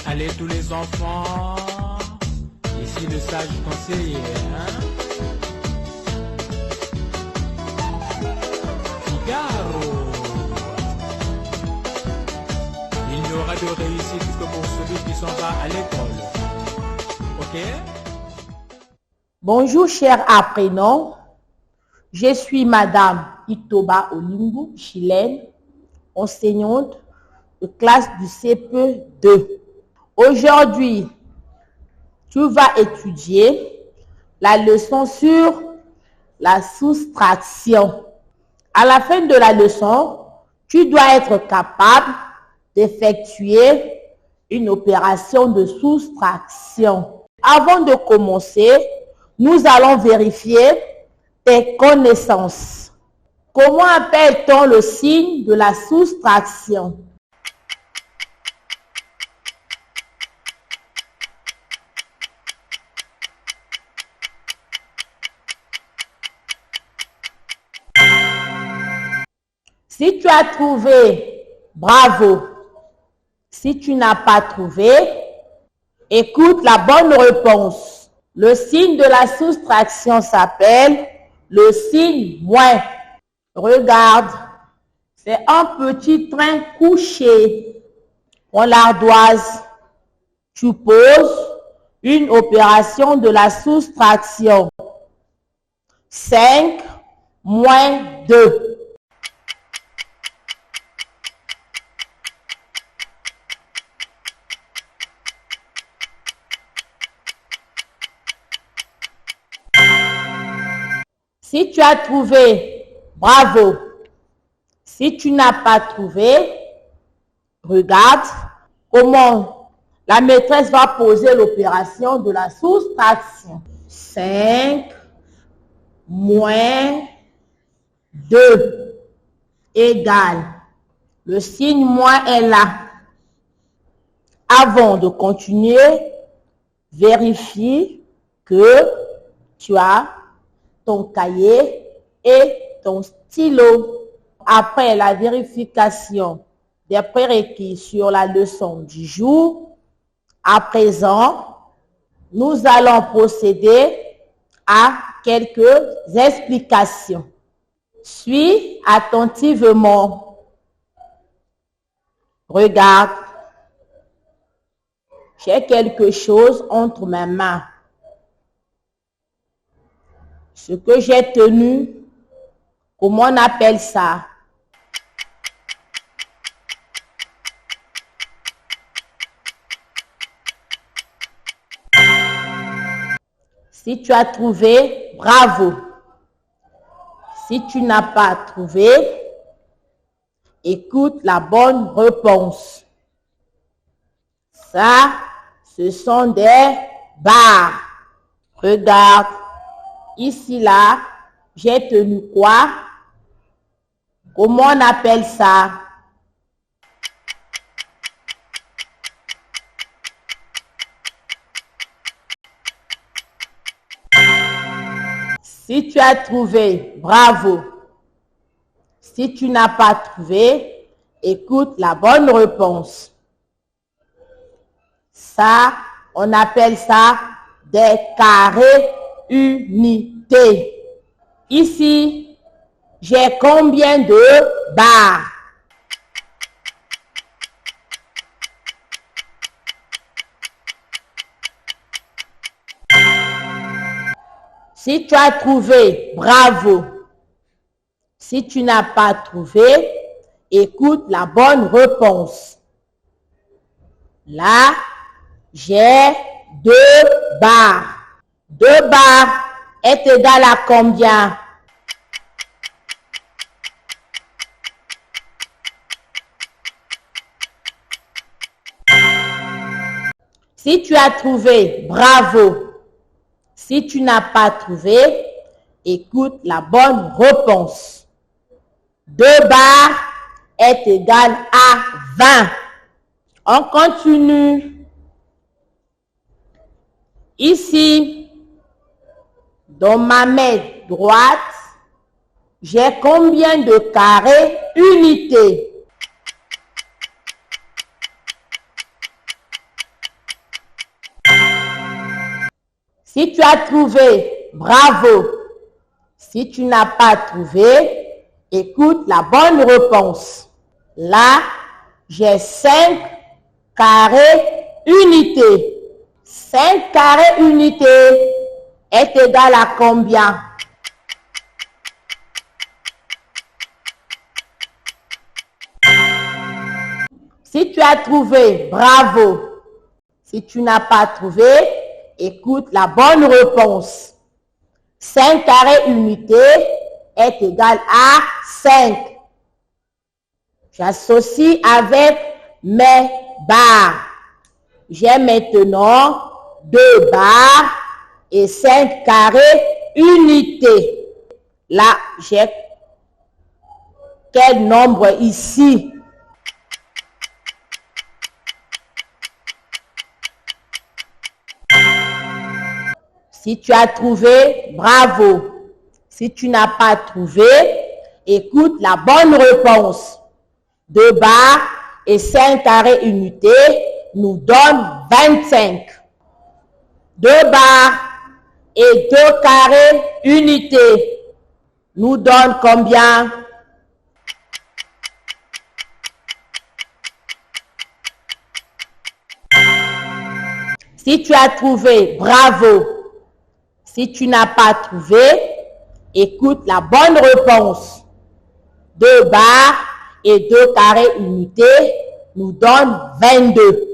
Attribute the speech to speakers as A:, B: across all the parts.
A: Allez tous les enfants. Ici le sage conseiller, hein? Figaro. Il n'y aura de réussite que pour celui qui s'en va à l'école. Ok?
B: Bonjour chers apprenants. Je suis Madame Itoba Olingu, chilienne, enseignante de classe du CP2. Aujourd'hui, tu vas étudier la leçon sur la soustraction. À la fin de la leçon, tu dois être capable d'effectuer une opération de soustraction. Avant de commencer, nous allons vérifier tes connaissances. Comment appelle-t-on le signe de la soustraction? Si tu as trouvé, bravo. Si tu n'as pas trouvé, écoute la bonne réponse. Le signe de la soustraction s'appelle le signe moins. Regarde, c'est un petit train couché. Prends l'ardoise. Tu poses une opération de la soustraction. 5 moins 2. Si tu as trouvé, bravo. Si tu n'as pas trouvé, regarde comment la maîtresse va poser l'opération de la soustraction. 5 moins 2 égale. Le signe moins est là. Avant de continuer, vérifie que tu as ton cahier et ton stylo. Après la vérification des prérequis sur la leçon du jour, à présent, nous allons procéder à quelques explications. Suis attentivement. Regarde, j'ai quelque chose entre mes mains. Ce que j'ai tenu, comment on appelle ça? Si tu as trouvé, bravo. Si tu n'as pas trouvé, écoute la bonne réponse. Ça, ce sont des barres. Regarde. Ici, là, j'ai tenu quoi? Comment on appelle ça? Si tu as trouvé, bravo. Si tu n'as pas trouvé, écoute la bonne réponse. Ça, on appelle ça des carrés unités. Ici, j'ai combien de barres? Si tu as trouvé, bravo. Si tu n'as pas trouvé, écoute la bonne réponse. Là, j'ai 2 barres. 2 barres est égal à combien? Si tu as trouvé, bravo. Si tu n'as pas trouvé, écoute la bonne réponse. 2 barres est égal à 20. On continue. Ici, dans ma main droite, j'ai combien de carrés unités? Si tu as trouvé, bravo. Si tu n'as pas trouvé, écoute la bonne réponse. Là, j'ai 5 carrés unités. 5 carrés unités est égal à combien? Si tu as trouvé, bravo. Si tu n'as pas trouvé, écoute la bonne réponse. 5 carrés unités est égal à 5. J'associe avec mes barres. J'ai maintenant 2 barres et 5 carrés unités. Là, j'ai quel nombre ici? Si tu as trouvé, bravo. Si tu n'as pas trouvé, écoute la bonne réponse. 2 barres et 5 carrés unités nous donnent 25. 2 barres et 2 carrés unités nous donnent combien? Si tu as trouvé, bravo. Si tu n'as pas trouvé, écoute la bonne réponse. 2 barres et 2 carrés unités nous donnent 22.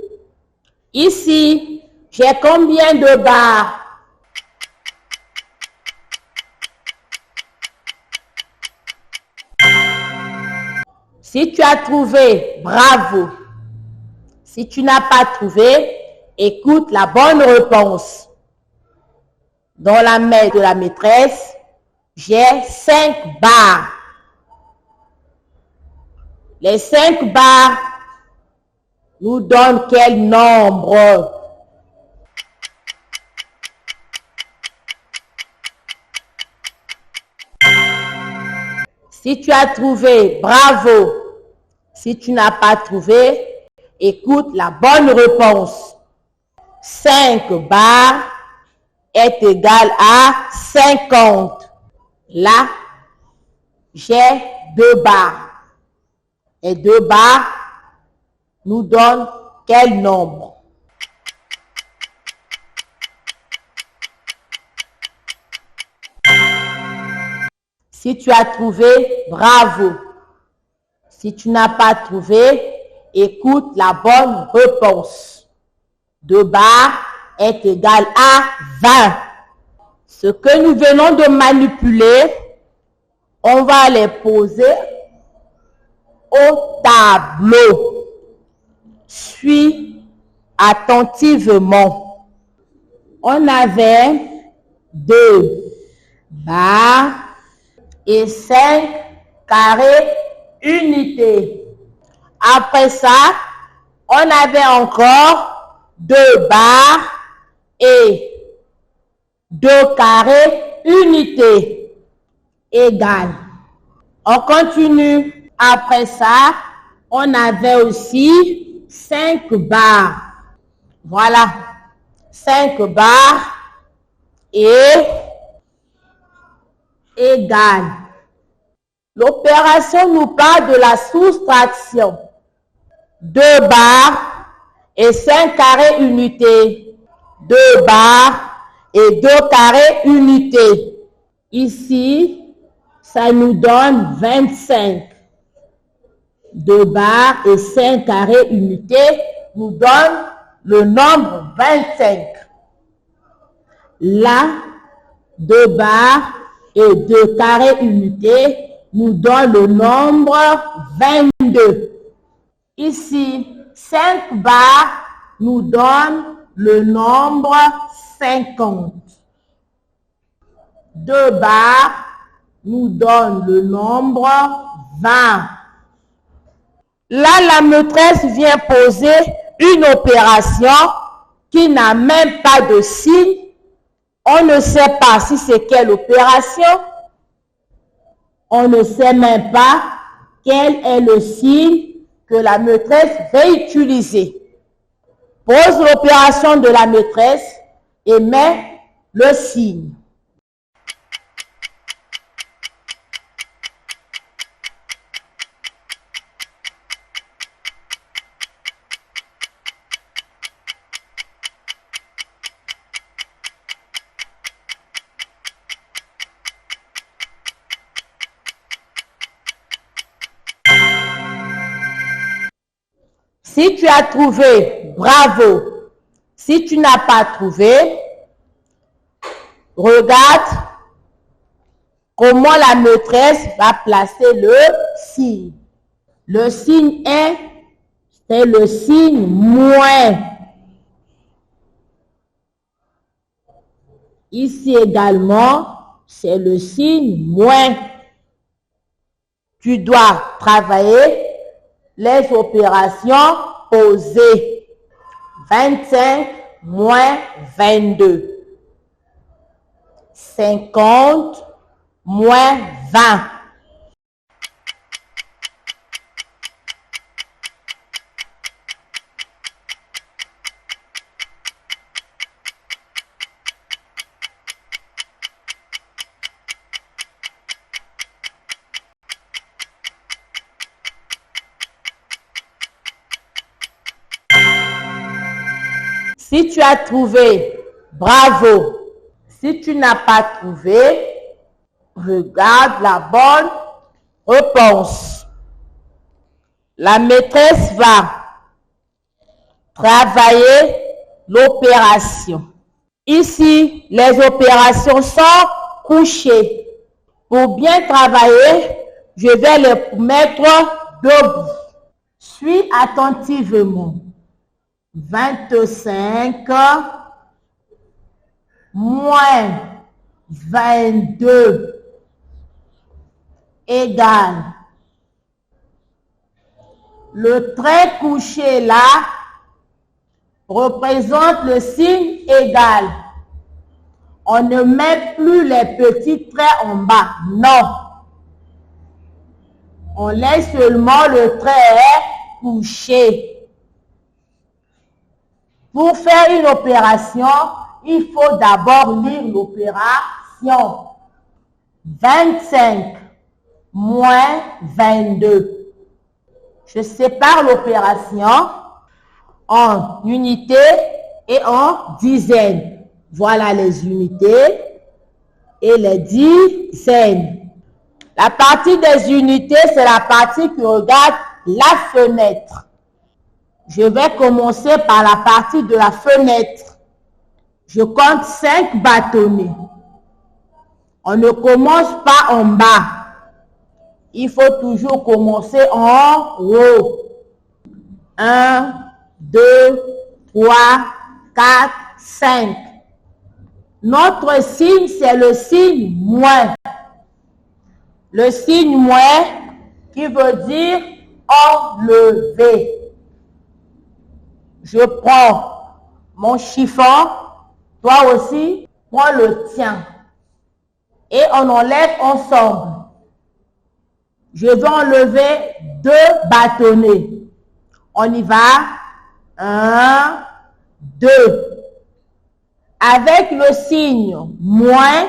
B: Ici, j'ai combien de barres? Si tu as trouvé, bravo. Si tu n'as pas trouvé, écoute la bonne réponse. Dans la main de la maîtresse, j'ai 5 barres. Les 5 barres nous donnent quel nombre? Si tu as trouvé, bravo. Si tu n'as pas trouvé, écoute la bonne réponse. 5 barres est égal à 50. Là, j'ai 2 barres. Et 2 barres nous donnent quel nombre? Si tu as trouvé, bravo. Si tu n'as pas trouvé, écoute la bonne réponse. 2 barres est égal à 20. Ce que nous venons de manipuler, on va les poser au tableau. Suis attentivement. On avait 2 barres et 5 carrés unités. Après ça, on avait encore 2 barres et 2 carrés unités égales. On continue. Après ça, on avait aussi 5 barres. Voilà. 5 barres et égales. L'opération nous parle de la soustraction. 2 barres et 5 carrés unités. 2 barres et 2 carrés unités. Ici, ça nous donne 25. 2 barres et 5 carrés unités nous donnent le nombre 25. Là, 2 barres et 2 carrés unités nous donnent le nombre 22. Ici, 5 barres nous donnent le nombre 50. 2 barres nous donnent le nombre 20. Là, la maîtresse vient poser une opération qui n'a même pas de signe. On ne sait pas si c'est quelle opération. On ne sait même pas quel est le signe que la maîtresse va utiliser. Pose l'opération de la maîtresse et mets le signe. Si tu as trouvé, bravo. Si tu n'as pas trouvé, regarde comment la maîtresse va placer le signe. Le signe est, c'est le signe moins. Ici également, c'est le signe moins. Tu dois travailler les opérations posées. 25 moins 22. 50 moins 20. Si tu as trouvé, bravo. Si tu n'as pas trouvé, regarde la bonne réponse. La maîtresse va travailler l'opération. Ici, les opérations sont couchées. Pour bien travailler, je vais les mettre debout. Suis attentivement. 25 moins 22 égale. Le trait couché là représente le signe égal. On ne met plus les petits traits en bas. Non. On laisse seulement le trait couché. Pour faire une opération, il faut d'abord lire l'opération. 25 moins 22. Je sépare l'opération en unités et en dizaines. Voilà les unités et les dizaines. La partie des unités, c'est la partie qui regarde la fenêtre. Je vais commencer par la partie de la fenêtre. Je compte 5 bâtonnets. On ne commence pas en bas. Il faut toujours commencer en haut. 1, 2, 3, 4, 5. Notre signe, c'est le signe moins. Le signe moins qui veut dire enlever. Je prends mon chiffon, toi aussi, prends le tien. Et on enlève ensemble. Je vais enlever 2 bâtonnets. On y va. 1, 2. Avec le signe moins,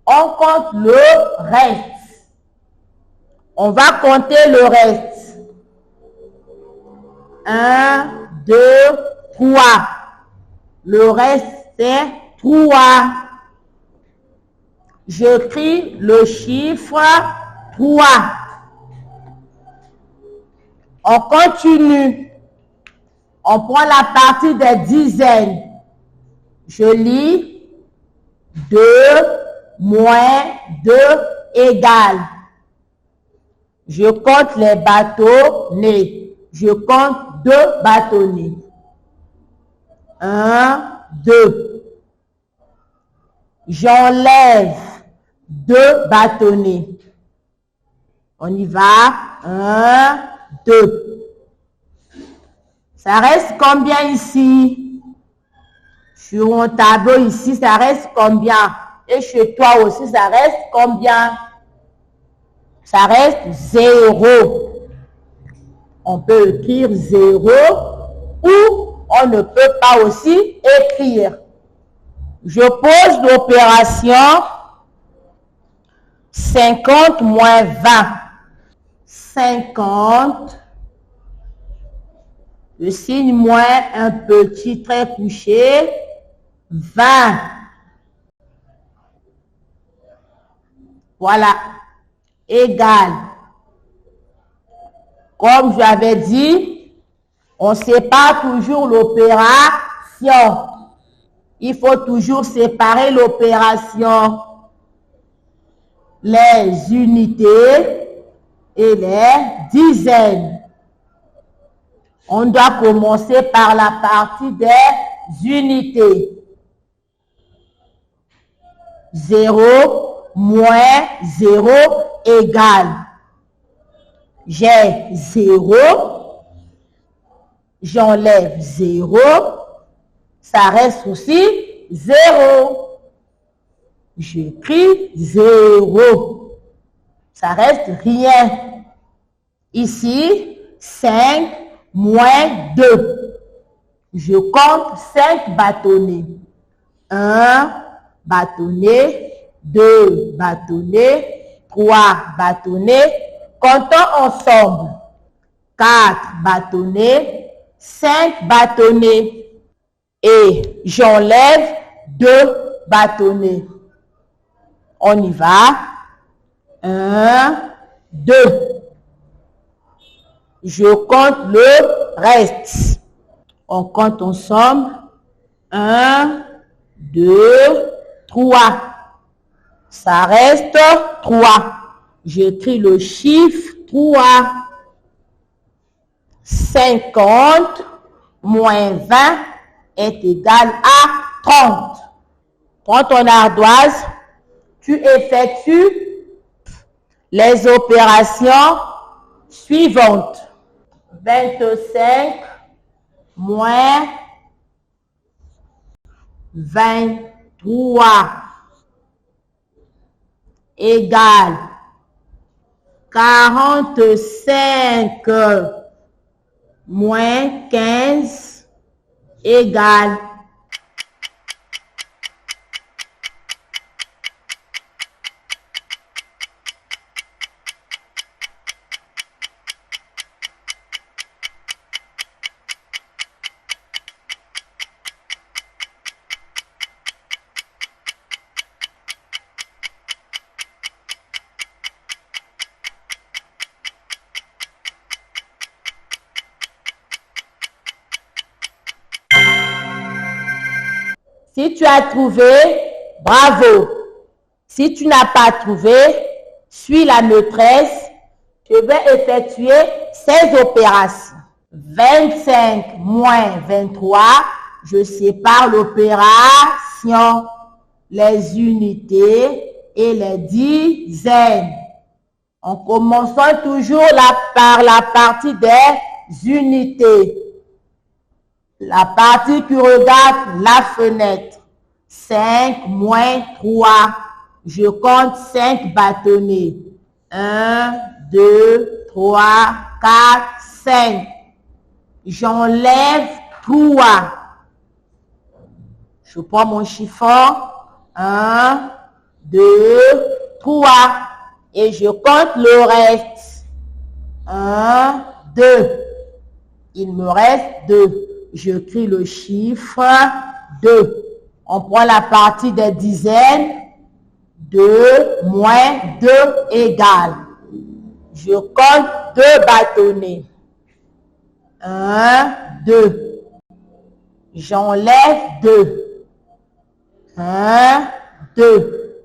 B: on compte le reste. On va compter le reste. 1, 2, 3. Le reste, c'est 3. J'écris le chiffre 3. On continue. On prend la partie des dizaines. Je lis 2 moins 2 égale. Je compte les bâtonnets. Je compte 2 bâtonnets. 1, 2. J'enlève 2 bâtonnets. On y va. 1, 2. Ça reste combien ici? Sur mon tableau ici, ça reste combien? Et chez toi aussi, ça reste combien? Ça reste 0. On peut écrire 0 ou on ne peut pas aussi écrire. Je pose l'opération 50 moins 20. 50, je signe moins un petit trait couché, 20. Voilà, égal. Comme j'avais dit, on sépare toujours l'opération. Il faut toujours séparer l'opération, les unités et les dizaines. On doit commencer par la partie des unités. 0 moins 0 égale. J'ai 0, j'enlève 0, ça reste aussi 0. J'écris 0, ça reste rien. Ici, 5 moins 2. Je compte 5 bâtonnets. 1 bâtonnet, 2 bâtonnets, 3 bâtonnets. Comptons ensemble. 4 bâtonnets, 5 bâtonnets. Et j'enlève 2 bâtonnets. On y va. 1, 2. Je compte le reste. On compte ensemble. 1, 2, 3. Ça reste 3. J'écris le chiffre 3. 50 moins 20 est égal à 30. Prends ton ardoise, tu effectues les opérations suivantes. 25 moins 23 égale 45 moins 15 égale 5. Si tu as trouvé, bravo. Si tu n'as pas trouvé, suis la maîtresse. Je vais effectuer ces opérations. 25 moins 23, je sépare l'opération, les unités et les dizaines. En commençant toujours par la partie des unités. La partie qui regarde la fenêtre. 5 moins 3. Je compte 5 bâtonnets. 1, 2, 3, 4, 5. J'enlève 3. Je prends mon chiffon. 1, 2, 3. Et je compte le reste. 1, 2. Il me reste 2. Je crie le chiffre 2. On prend la partie des dizaines. 2 moins 2 égale. Je compte 2 bâtonnets. 1, 2. J'enlève 2. 1, 2.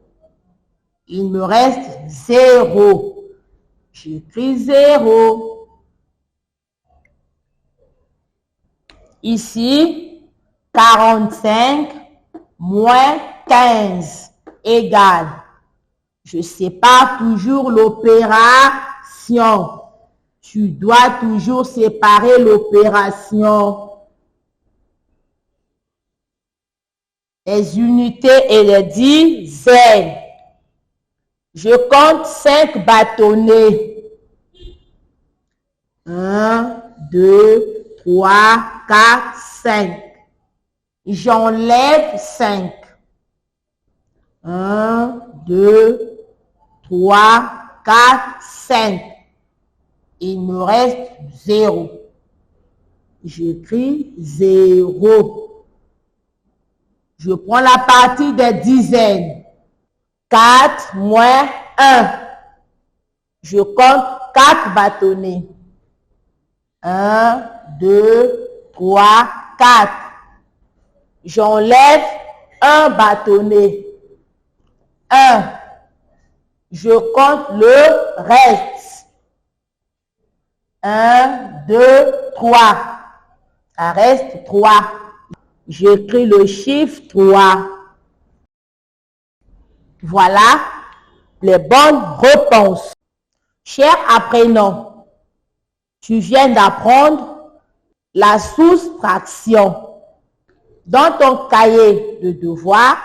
B: Il me reste 0. J'écris 0. Ici, 45 moins 15 égale. Je sépare toujours l'opération. Tu dois toujours séparer l'opération. Les unités et les dizaines. Je compte 5 bâtonnets. 1, 2, 3, 4, 5. J'enlève 5. 1, 2, 3, 4, 5. Il me reste 0. J'écris 0. Je prends la partie des dizaines. 4 moins 1. Je compte 4 bâtonnets. 1, 2, 3, 4. J'enlève un bâtonnet. 1. Je compte le reste. 1, 2, 3. Ça reste 3. J'écris le chiffre 3. Voilà les bonnes réponses. Cher apprenant, tu viens d'apprendre la soustraction. Dans ton cahier de devoir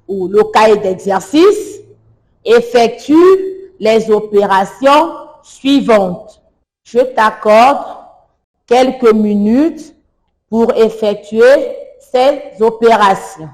B: ou le cahier d'exercice, effectue les opérations suivantes. Je t'accorde quelques minutes pour effectuer ces opérations.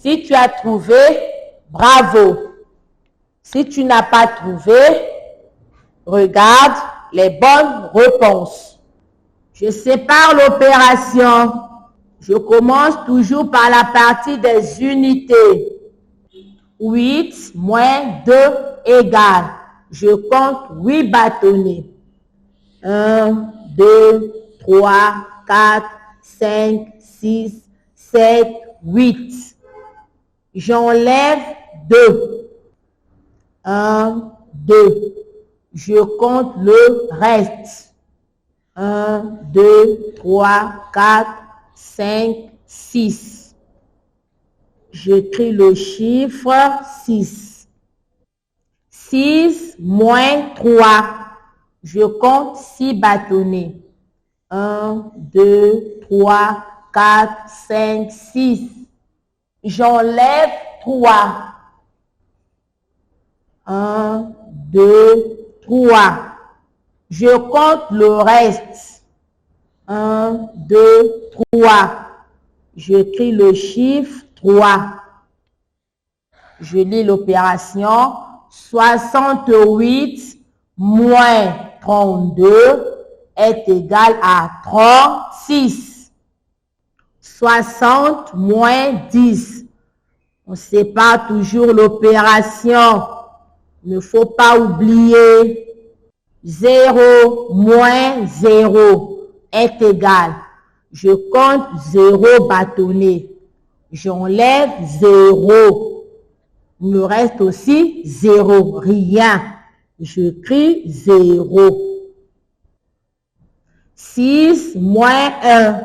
B: Si tu as trouvé, bravo. Si tu n'as pas trouvé, regarde les bonnes réponses. Je sépare l'opération. Je commence toujours par la partie des unités. 8 moins 2 égale. Je compte 8 bâtonnets. 1, 2, 3, 4, 5, 6, 7, 8. J'enlève 2. 1, 2. Je compte le reste. 1, 2, 3, 4, 5, 6. J'écris le chiffre 6. 6 moins 3. Je compte 6 bâtonnets. 1, 2, 3, 4, 5, 6. J'enlève 3. 1, 2, 3. Je compte le reste. 1, 2, 3. J'écris le chiffre 3. Je lis l'opération. 68 moins 32 est égal à 36. 60 moins 10. On sépare toujours l'opération. Il ne faut pas oublier. 0 moins 0 est égal. Je compte 0 bâtonnet. J'enlève 0. Il me reste aussi 0. Rien. J'écris 0. 6 moins 1.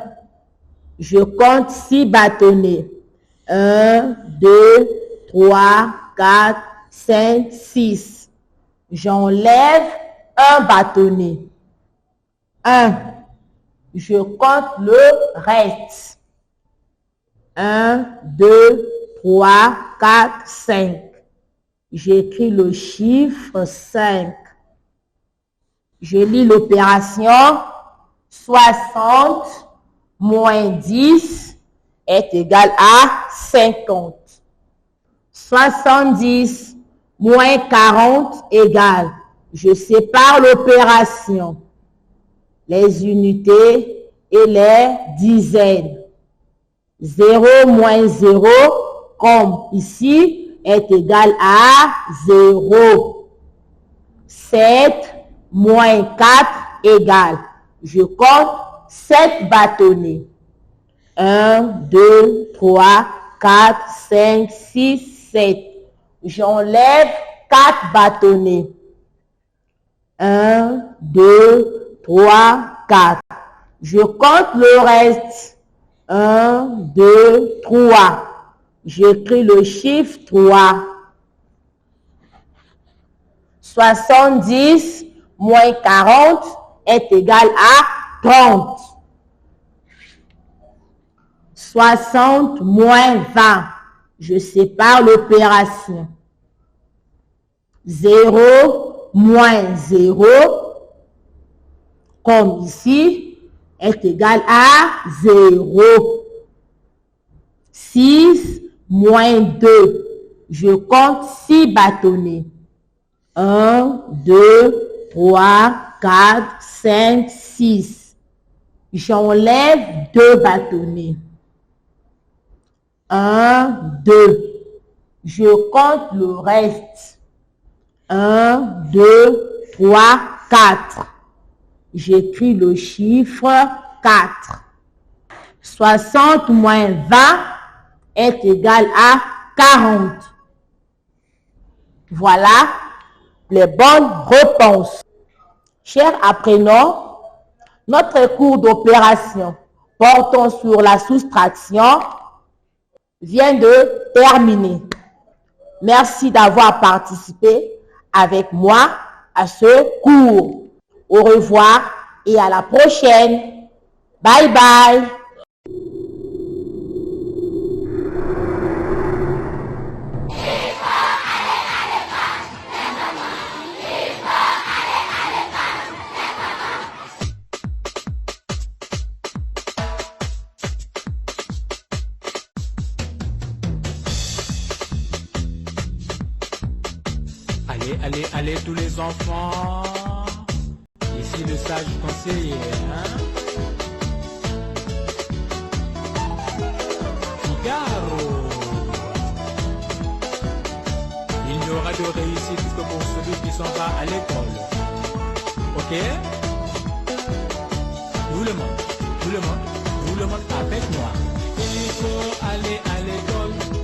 B: Je compte 6 bâtonnets. 1, 2, 3, 4, 5, 6. J'enlève un bâtonnet. 1. Je compte le reste. 1, 2, 3, 4, 5. J'écris le chiffre 5. Je lis l'opération. 60 moins 10 est égal à 50. 70 moins 40 égale. Je sépare l'opération. Les unités et les dizaines. 0 moins 0, comme ici, est égal à 0. 7 moins 4 égale. Je compte 7 bâtonnets. 1, 2, 3, 4, 5, 6, 7. J'enlève 4 bâtonnets. 1, 2, 3, 4. Je compte le reste. 1, 2, 3. J'écris le chiffre 3. 70 moins 40 est égal à 30. 60 moins 20. Je sépare l'opération. 0 moins 0, comme ici, est égal à 0. 6 moins 2. Je compte 6 bâtonnets. 1, 2, 3, 4, 5, 6. J'enlève 2 bâtonnets. 1, 2. Je compte le reste. 1, 2, 3, 4. J'écris le chiffre 4. 60 moins 20 est égal à 40. Voilà les bonnes réponses. Chers apprenants, notre cours d'opération portant sur la soustraction vient de terminer. Merci d'avoir participé avec moi à ce cours. Au revoir et à la prochaine. Bye bye.
A: Allez, allez, allez tous les enfants. Ici le sage conseiller, hein? Figaro. Il n'y aura de réussite que pour celui qui s'en va à l'école. Ok? Tout le monde avec moi. Il faut aller à l'école.